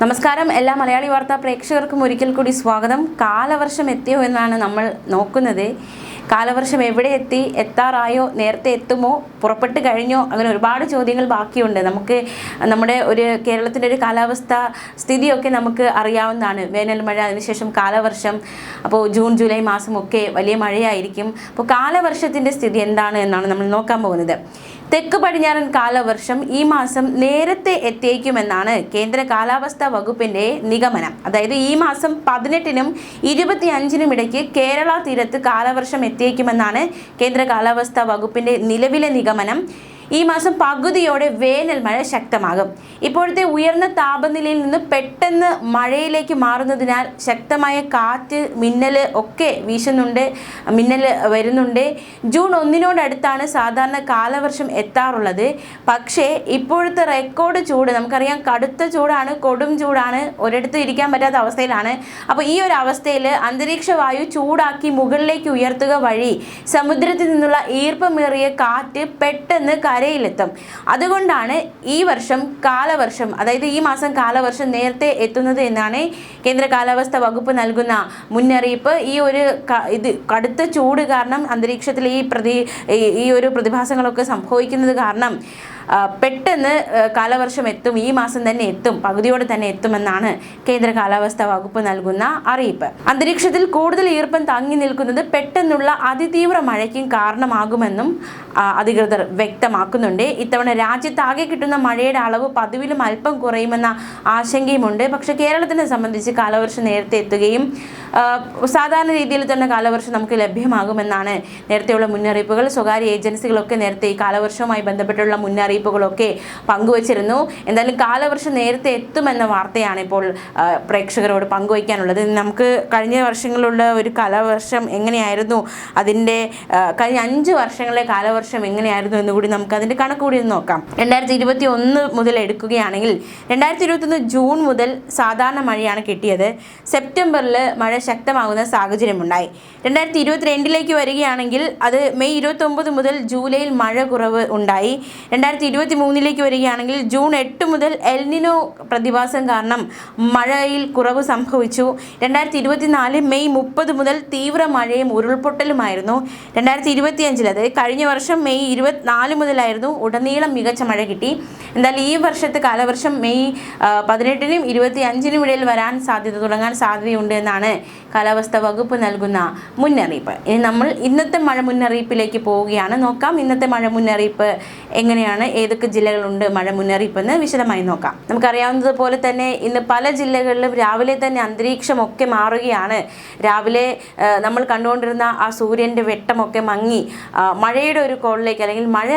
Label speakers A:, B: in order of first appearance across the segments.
A: നമസ്കാരം. എല്ലാ മലയാളി വാർത്താ പ്രേക്ഷകർക്കും ഒരിക്കൽ കൂടി സ്വാഗതം. കാലവർഷം എത്തിയോ എന്നാണ് നമ്മൾ നോക്കുന്നത്. കാലവർഷം എവിടെ എത്തി, എത്താറായോ, നേരത്തെ എത്തുമോ, പുറപ്പെട്ട് കഴിഞ്ഞോ, അങ്ങനെ ഒരുപാട് ചോദ്യങ്ങൾ ബാക്കിയുണ്ട്. നമുക്ക് നമ്മുടെ കേരളത്തിൻ്റെ ഒരു കാലാവസ്ഥ സ്ഥിതിയൊക്കെ നമുക്ക് അറിയാവുന്നതാണ്. വേനൽ മഴ, അതിനുശേഷം കാലവർഷം. അപ്പോൾ ജൂൺ ജൂലൈ മാസമൊക്കെ വലിയ മഴയായിരിക്കും. അപ്പോൾ കാലവർഷത്തിൻ്റെ സ്ഥിതി എന്താണ് എന്നാണ് നമ്മൾ നോക്കാൻ പോകുന്നത്. തെക്ക് പടിഞ്ഞാറൻ കാലവർഷം ഈ മാസം നേരത്തെ എത്തിയേക്കുമെന്നാണ് കേന്ദ്ര കാലാവസ്ഥാ വകുപ്പിന്റെ നിഗമനം. അതായത് ഈ മാസം 18-നും 25-നും ഇടയ്ക്ക് കേരള തീരത്ത് കാലവർഷം എത്തിയേക്കുമെന്നാണ് കേന്ദ്ര കാലാവസ്ഥാ വകുപ്പിന്റെ നിലവിലെ നിഗമനം. ഈ മാസം പകുതിയോടെ വേനൽ മഴ ശക്തമാകും. ഇപ്പോഴത്തെ ഉയർന്ന താപനിലയിൽ നിന്ന് പെട്ടെന്ന് മഴയിലേക്ക് മാറുന്നതിനാൽ ശക്തമായ കാറ്റ്, മിന്നൽ ഒക്കെ വീശുന്നുണ്ട്, മിന്നൽ വരുന്നുണ്ട്. ജൂൺ 1-നോടടുത്താണ് സാധാരണ കാലവർഷം എത്താറുള്ളത്. പക്ഷേ ഇപ്പോഴത്തെ റെക്കോർഡ് ചൂട് നമുക്കറിയാം. കടുത്ത ചൂടാണ്, കൊടും ചൂടാണ്, ഒരിടത്തും ഇരിക്കാൻ പറ്റാത്ത അവസ്ഥയിലാണ്. അപ്പോൾ ഈ ഒരു അവസ്ഥയിൽ അന്തരീക്ഷ വായു ചൂടാക്കി മുകളിലേക്ക് ഉയർത്തുക വഴി സമുദ്രത്തിൽ നിന്നുള്ള ഈർപ്പമേറിയ കാറ്റ് പെട്ടെന്ന് കരയിലെത്തും. അതുകൊണ്ടാണ് ഈ വർഷം കാലവർഷം, അതായത് ഈ മാസം കാലവർഷം നേരത്തെ എത്തുന്നത് എന്നാണ് കേന്ദ്ര കാലാവസ്ഥാ വകുപ്പ് നൽകുന്ന മുന്നറിയിപ്പ്. ഇത് കടുത്ത ചൂട് കാരണം അന്തരീക്ഷത്തിൽ ഈ ഒരു പ്രതിഭാസങ്ങളൊക്കെ സംഭവിക്കുന്നത് കാരണം പെട്ടെന്ന് കാലവർഷം എത്തും. ഈ മാസം തന്നെ എത്തും, പകുതിയോടെ തന്നെ എത്തുമെന്നാണ് കേന്ദ്ര കാലാവസ്ഥാ വകുപ്പ് നൽകുന്ന അറിയിപ്പ്. അന്തരീക്ഷത്തിൽ കൂടുതൽ ഈർപ്പം തങ്ങി നിൽക്കുന്നത് പെട്ടെന്നുള്ള അതിതീവ്ര മഴയ്ക്കും കാരണമാകുമെന്നും അധികൃതർ വ്യക്തമാക്കുന്നുണ്ട്. ഇത്തവണ രാജ്യത്താകെ കിട്ടുന്ന മഴയുടെ അളവ് പതിവിലും അല്പം കുറയുമെന്ന ആശങ്കയുമുണ്ട്. പക്ഷെ കേരളത്തിനെ സംബന്ധിച്ച് കാലവർഷം നേരത്തെ എത്തുകയും സാധാരണ രീതിയിൽ തന്നെ കാലവർഷം നമുക്ക് ലഭ്യമാകുമെന്നാണ് നേരത്തെയുള്ള മുന്നറിയിപ്പുകൾ. സ്വകാര്യ ഏജൻസികളൊക്കെ നേരത്തെ ഈ കാലവർഷവുമായി ബന്ധപ്പെട്ടുള്ള മുന്നറിയിപ്പുകളൊക്കെ പങ്കുവച്ചിരുന്നു. എന്തായാലും കാലവർഷം നേരത്തെ എത്തുമെന്ന വാർത്തയാണ് ഇപ്പോൾ പ്രേക്ഷകരോട് പങ്കുവയ്ക്കാനുള്ളത്. നമുക്ക് കഴിഞ്ഞ വർഷങ്ങളിലുള്ള ഒരു കാലവർഷം എങ്ങനെയായിരുന്നു, അതിൻ്റെ കഴിഞ്ഞ 5 വർഷങ്ങളിലെ കാലവർഷം എങ്ങനെയായിരുന്നു എന്നുകൂടി നമുക്ക് അതിൻ്റെ കണക്ക് കൂടി ഒന്ന് നോക്കാം. 2021 മുതൽ എടുക്കുകയാണെങ്കിൽ 2021 ജൂൺ മുതൽ സാധാരണ മഴയാണ് കിട്ടിയത്. സെപ്റ്റംബറിൽ മഴ ശക്തമാകുന്ന സാഹചര്യമുണ്ടായി. 2022 വരികയാണെങ്കിൽ അത് മെയ് 29 മുതൽ ജൂലൈയിൽ മഴ കുറവ് ഉണ്ടായി. 2023 വരികയാണെങ്കിൽ ജൂൺ 8 മുതൽ എൽനിനോ പ്രതിഭാസം കാരണം മഴയിൽ കുറവ് സംഭവിച്ചു. 2024 മെയ് 30 മുതൽ തീവ്ര മഴയും ഉരുൾപൊട്ടലുമായിരുന്നു. 2025 അത് കഴിഞ്ഞ വർഷം മെയ് 24 മുതലായിരുന്നു ഉടനീളം മികച്ച മഴ കിട്ടി. എന്തായാലും ഈ വർഷത്തെ കാലവർഷം മെയ് 18-നും 25-നും ഇടയിൽ തുടങ്ങാൻ സാധ്യതയുണ്ട് എന്നാണ് കാലാവസ്ഥാ വകുപ്പ് നൽകുന്ന മുന്നറിയിപ്പ്. ഇനി നമ്മൾ ഇന്നത്തെ മഴ മുന്നറിയിപ്പിലേക്ക് പോവുകയാണ്. നോക്കാം ഇന്നത്തെ മഴ മുന്നറിയിപ്പ് എങ്ങനെയാണ്, ഏതൊക്കെ ജില്ലകളുണ്ട് മഴ മുന്നറിയിപ്പ് എന്ന് വിശദമായി നോക്കാം. നമുക്കറിയാവുന്നതുപോലെ തന്നെ ഇന്ന് പല ജില്ലകളിലും രാവിലെ തന്നെ അന്തരീക്ഷമൊക്കെ മാറുകയാണ്. രാവിലെ നമ്മൾ കണ്ടുകൊണ്ടിരുന്ന ആ സൂര്യൻ്റെ വെട്ടമൊക്കെ മങ്ങി മഴയുടെ ഒരു കോളിലേക്ക്, അല്ലെങ്കിൽ മഴ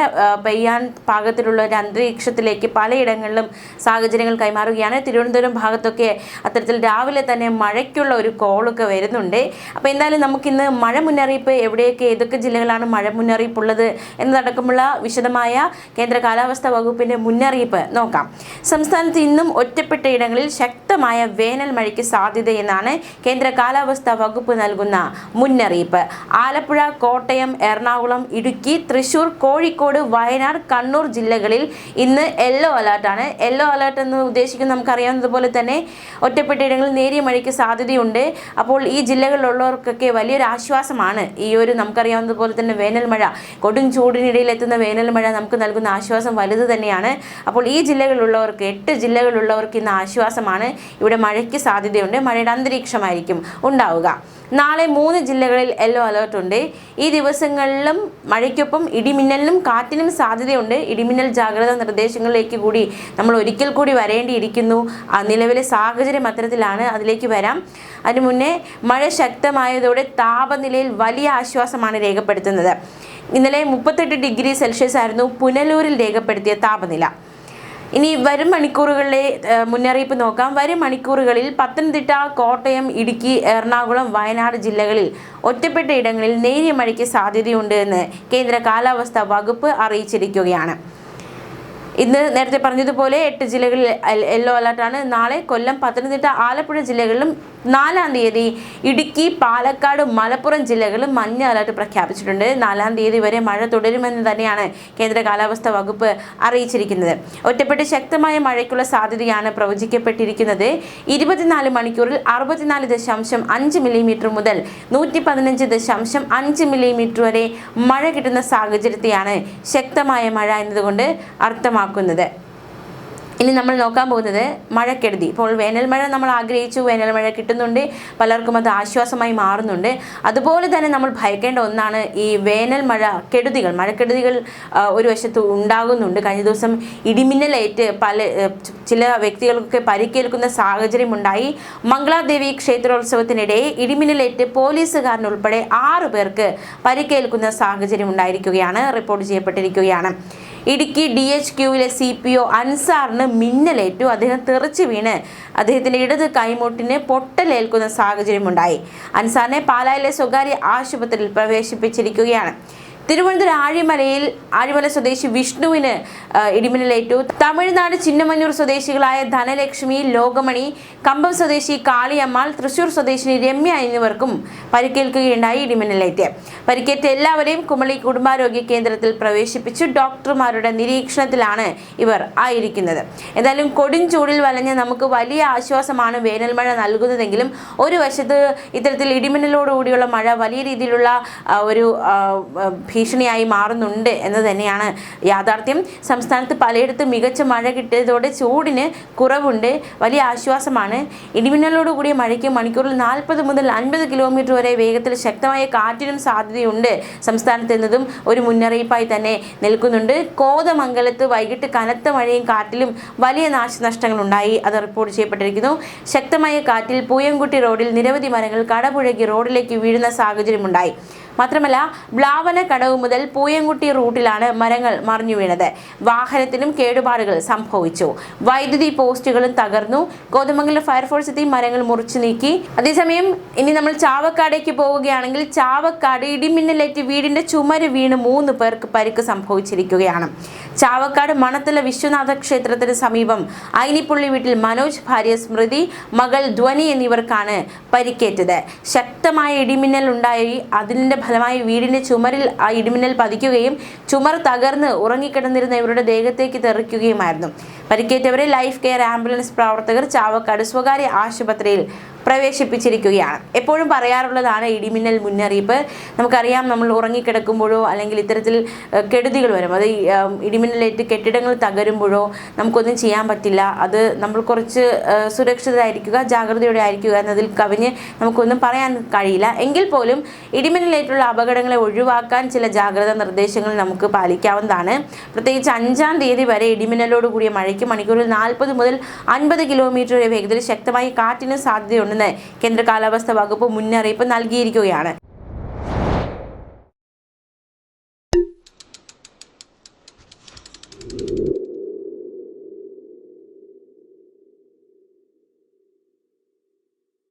A: പെയ്യാൻ പാകത്തിലുള്ള ഒരു അന്തരീക്ഷത്തിലേക്ക് പലയിടങ്ങളിലും സാഹചര്യങ്ങൾ കൈമാറുകയാണ്. തിരുവനന്തപുരം ഭാഗത്തൊക്കെ അത്തരത്തിൽ രാവിലെ തന്നെ മഴയ്ക്കുള്ള ഒരു കോളൊക്കെ വരുന്നുണ്ട്. അപ്പോൾ എന്തായാലും നമുക്കിന്ന് മഴ മുന്നറിയിപ്പ് എവിടെയൊക്കെ, ഏതൊക്കെ ജില്ലകളാണ് മഴ മുന്നറിയിപ്പുള്ളത് എന്നതടക്കമുള്ള വിശദമായ കേന്ദ്ര കാലാവസ്ഥാ വകുപ്പിന്റെ മുന്നറിയിപ്പ് നോക്കാം. സംസ്ഥാനത്ത് ഇന്നും ഒറ്റപ്പെട്ട ഇടങ്ങളിൽ ശക്തമായ വേനൽ മഴയ്ക്ക് സാധ്യതയെന്നാണ് കേന്ദ്ര കാലാവസ്ഥാ വകുപ്പ് നൽകുന്ന മുന്നറിയിപ്പ്. ആലപ്പുഴ, കോട്ടയം, എറണാകുളം, ഇടുക്കി, തൃശൂർ, കോഴിക്കോട്, വയനാട്, കണ്ണൂർ ജില്ലകളിൽ ഇന്ന് യെല്ലോ അലർട്ടാണ്. യെല്ലോ അലർട്ട് എന്ന് ഉദ്ദേശിക്കുന്നത് നമുക്കറിയാവുന്നതുപോലെ തന്നെ ഒറ്റപ്പെട്ട ഇടങ്ങളിൽ നേരിയ മഴയ്ക്ക് സാധ്യതയുണ്ട്. അപ്പോൾ ഈ ജില്ലകളിലുള്ളവർക്കൊക്കെ വലിയൊരു ആശ്വാസമാണ് ഈ ഒരു നമുക്കറിയാവുന്നതുപോലെ തന്നെ വേനൽ മഴ. കൊടും ചൂടിനിടയിൽ എത്തുന്ന വേനൽ മഴ നമുക്ക് നൽകുന്ന ആശ്വാസം വലുത് തന്നെയാണ്. അപ്പോൾ ഈ ജില്ലകളിലുള്ളവർക്ക്, 8 ജില്ലകളിലുള്ളവർക്ക് ഇന്ന് ആശ്വാസമാണ്. ഇവിടെ മഴയ്ക്ക് സാധ്യതയുണ്ട്, മഴയുടെ അന്തരീക്ഷമായിരിക്കും ഉണ്ടാവുക. നാളെ 3 ജില്ലകളിൽ യെല്ലോ അലേർട്ട് ഉണ്ട്. ഈ ദിവസങ്ങളിലും മഴയ്ക്കൊപ്പം ഇടിമിന്നലിനും കാറ്റിനും സാധ്യതയുണ്ട്. ഇടിമിന്നൽ ജാഗ്രതാ നിർദ്ദേശങ്ങളിലേക്ക് കൂടി നമ്മൾ ഒരിക്കൽ കൂടി വരേണ്ടിയിരിക്കുന്നു. നിലവിലെ സാഹചര്യം അത്തരത്തിലാണ്, അതിലേക്ക് വരാം. അതിനു മുന്നേ മഴ ശക്തമായതോടെ താപനിലയിൽ വലിയ ആശ്വാസമാണ് രേഖപ്പെടുത്തുന്നത്. ഇന്നലെ 38 ഡിഗ്രി സെൽഷ്യസ് ആയിരുന്നു പുനലൂരിൽ രേഖപ്പെടുത്തിയ താപനില. ഇനി വരും മണിക്കൂറുകളിലെ മുന്നറിയിപ്പ് നോക്കാം. വരും മണിക്കൂറുകളിൽ പത്തനംതിട്ട, കോട്ടയം, ഇടുക്കി, എറണാകുളം, വയനാട് ജില്ലകളിൽ ഒറ്റപ്പെട്ട ഇടങ്ങളിൽ നേരിയ മഴയ്ക്ക് സാധ്യതയുണ്ട് എന്ന് കേന്ദ്ര കാലാവസ്ഥാ വകുപ്പ് അറിയിച്ചിരിക്കുകയാണ്. ഇന്ന് നേരത്തെ പറഞ്ഞതുപോലെ 8 ജില്ലകളിൽ യെല്ലോ അലർട്ടാണ്. നാളെ കൊല്ലം, പത്തനംതിട്ട, ആലപ്പുഴ ജില്ലകളിലും 4-ാം തീയതി ഇടുക്കി, പാലക്കാട്, മലപ്പുറം ജില്ലകളിലും മഞ്ഞ അലർട്ട് പ്രഖ്യാപിച്ചിട്ടുണ്ട്. 4-ാം തീയതി വരെ മഴ തുടരുമെന്ന് തന്നെയാണ് കേന്ദ്ര കാലാവസ്ഥാ വകുപ്പ് അറിയിച്ചിരിക്കുന്നത്. ഒറ്റപ്പെട്ട് ശക്തമായ മഴയ്ക്കുള്ള സാധ്യതയാണ് പ്രവചിക്കപ്പെട്ടിരിക്കുന്നത്. 24 മണിക്കൂറിൽ 64.5 മില്ലിമീറ്റർ മുതൽ 115.5 മില്ലിമീറ്റർ വരെ മഴ കിട്ടുന്ന സാഹചര്യത്തെയാണ് ശക്തമായ മഴ എന്നതുകൊണ്ട് അർത്ഥമാക്കുന്നത്. ഇനി നമ്മൾ നോക്കാൻ പോകുന്നത് മഴക്കെടുതി. ഇപ്പോൾ വേനൽ മഴ നമ്മൾ ആഗ്രഹിച്ചു, വേനൽ മഴ കിട്ടുന്നുണ്ട്, പലർക്കും അത് ആശ്വാസമായി മാറുന്നുണ്ട്. അതുപോലെ തന്നെ നമ്മൾ ഭയക്കേണ്ട ഒന്നാണ് ഈ വേനൽ മഴക്കെടുതികൾ. മഴക്കെടുതികൾ ഒരു വശത്ത് ഉണ്ടാകുന്നുണ്ട്. കഴിഞ്ഞ ദിവസം ഇടിമിന്നലേറ്റ് ചില വ്യക്തികൾക്കൊക്കെ പരിക്കേൽക്കുന്ന സാഹചര്യമുണ്ടായി. മംഗളാദേവി ക്ഷേത്രോത്സവത്തിനിടെ ഇടിമിന്നലേറ്റ് പോലീസുകാരനുൾപ്പെടെ 6 പേർക്ക് പരിക്കേൽക്കുന്ന സാഹചര്യം ഉണ്ടായിരിക്കുകയാണ്, റിപ്പോർട്ട് ചെയ്യപ്പെട്ടിരിക്കുകയാണ്. ഇടുക്കി DHQവിലെ CPO അൻസാറിന് മിന്നലേറ്റു. അദ്ദേഹം തെറിച്ച് വീണ് അദ്ദേഹത്തിൻ്റെ ഇടത് കൈമുട്ടിന് പൊട്ടലേൽക്കുന്ന സാഹചര്യമുണ്ടായി. അൻസാറിനെ പാലായിലെ സ്വകാര്യ ആശുപത്രിയിൽ പ്രവേശിപ്പിച്ചിരിക്കുകയാണ്. തിരുവനന്തപുരം ആഴിമല സ്വദേശി വിഷ്ണുവിന് ഇടിമിന്നലേറ്റു. തമിഴ്നാട് ചിന്നമന്നൂർ സ്വദേശികളായ ധനലക്ഷ്മി, ലോകമണി, കമ്പം സ്വദേശി കാളിയമ്മാൾ, തൃശൂർ സ്വദേശിനി രമ്യ എന്നിവർക്കും പരിക്കേൽക്കുകയുണ്ടായി. ഇടിമിന്നലേറ്റ് പരിക്കേറ്റ എല്ലാവരെയും കുമളി കുടുംബാരോഗ്യ കേന്ദ്രത്തിൽ പ്രവേശിപ്പിച്ചു. ഡോക്ടർമാരുടെ നിരീക്ഷണത്തിലാണ് ഇവർ ആയിരിക്കുന്നത്. എന്തായാലും കൊടുംചൂടിൽ വലഞ്ഞ് നമുക്ക് വലിയ ആശ്വാസമാണ് വേനൽ മഴ നൽകുന്നതെങ്കിലും ഒരു വശത്ത് ഇത്തരത്തിൽ ഇടിമിന്നലോടുകൂടിയുള്ള മഴ വലിയ രീതിയിലുള്ള ഒരു ഭീഷണിയായി മാറുന്നുണ്ട് എന്ന് തന്നെയാണ് യാഥാർത്ഥ്യം. സംസ്ഥാനത്ത് പലയിടത്തും മികച്ച മഴ കിട്ടിയതോടെ ചൂടിന് കുറവുണ്ട്, വലിയ ആശ്വാസമാണ്. ഇടിമിന്നലോടുകൂടിയ മഴയ്ക്ക് മണിക്കൂറിൽ 40 മുതൽ 50 കിലോമീറ്റർ വരെ വേഗത്തിൽ ശക്തമായ കാറ്റിനും സാധ്യതയുണ്ട് സംസ്ഥാനത്ത് എന്നതും ഒരു മുന്നറിയിപ്പായി തന്നെ നിൽക്കുന്നുണ്ട്. കോതമംഗലത്ത് വൈകിട്ട് കനത്ത മഴയും കാറ്റിലും വലിയ നാശനഷ്ടങ്ങൾ ഉണ്ടായി, അത് റിപ്പോർട്ട് ചെയ്യപ്പെട്ടിരിക്കുന്നു. ശക്തമായ കാറ്റിൽ പൂയംകുട്ടി റോഡിൽ നിരവധി മരങ്ങൾ കടപുഴകി റോഡിലേക്ക് വീഴുന്ന സാഹചര്യമുണ്ടായി. മാത്രമല്ല ബ്ലാവന കടവ് മുതൽ പൂയംകുട്ടി റൂട്ടിലാണ് മരങ്ങൾ മറിഞ്ഞു വീണത്. വാഹനത്തിനും കേടുപാടുകൾ സംഭവിച്ചു. വൈദ്യുതി പോസ്റ്റുകളും തകർന്നു. കോതമംഗലം ഫയർഫോഴ്സ് എത്തി മരങ്ങൾ മുറിച്ചു നീക്കി. അതേസമയം ഇനി നമ്മൾ ചാവക്കാടേക്ക് പോവുകയാണെങ്കിൽ ചാവക്കാട് ഇടിമിന്നലേറ്റ് വീടിന്റെ ചുമര് വീണ് 3 പേർക്ക് പരിക്ക് സംഭവിച്ചിരിക്കുകയാണ്. ചാവക്കാട് മണത്തല വിശ്വനാഥ ക്ഷേത്രത്തിന് സമീപം ഐനിപ്പുള്ളി വീട്ടിൽ മനോജ്, ഭാര്യ സ്മൃതി, മകൾ ധ്വനി എന്നിവർക്കാണ് പരിക്കേറ്റത്. ശക്തമായ ഇടിമിന്നൽ ഉണ്ടായി. അതിന്റെ ഫലമായി വീടിന്റെ ചുമരിൽ ആ ഇടിമിന്നൽ പതിക്കുകയും ചുമർ തകർന്ന് ഉറങ്ങിക്കിടന്നിരുന്ന ഇവരുടെ ദേഹത്തേക്ക് തെറിക്കുകയുമായിരുന്നു. പരിക്കേറ്റവരെ ലൈഫ് കെയർ ആംബുലൻസ് പ്രവർത്തകർ ചാവക്കാട് സ്വകാര്യ ആശുപത്രിയിൽ പ്രവേശിപ്പിച്ചിരിക്കുകയാണ്. എപ്പോഴും പറയാറുള്ളതാണ് ഇടിമിന്നൽ മുന്നറിയിപ്പ്. നമുക്കറിയാം, നമ്മൾ ഉറങ്ങിക്കിടക്കുമ്പോഴോ അല്ലെങ്കിൽ ഇത്തരത്തിൽ കെടുതികൾ വരും. അത് ഇടിമിന്നലേറ്റ് കെട്ടിടങ്ങൾ തകരുമ്പോഴോ നമുക്കൊന്നും ചെയ്യാൻ പറ്റില്ല. അത് നമ്മൾ കുറച്ച് സുരക്ഷിതരായിരിക്കുക, ജാഗ്രതയോടെ ആയിരിക്കുക എന്നതിൽ കവിഞ്ഞ് നമുക്കൊന്നും പറയാൻ കഴിയില്ല. എങ്കിൽ പോലും ഇടിമിന്നലേറ്റുള്ള അപകടങ്ങളെ ഒഴിവാക്കാൻ ചില ജാഗ്രതാ നിർദ്ദേശങ്ങൾ നമുക്ക് പാലിക്കാവുന്നതാണ്. പ്രത്യേകിച്ച് 5-ാം തീയതി വരെ ഇടിമിന്നലോട് കൂടിയ മഴയ്ക്ക് മണിക്കൂറിൽ 40 മുതൽ 50 കിലോമീറ്റർ വരെ വേഗത്തിൽ ശക്തമായി കാറ്റിന് സാധ്യതയുണ്ടെന്ന് കേന്ദ്ര കാലാവസ്ഥാ വകുപ്പ് മുന്നറിയിപ്പ് നൽകിയിരിക്കുകയാണ്.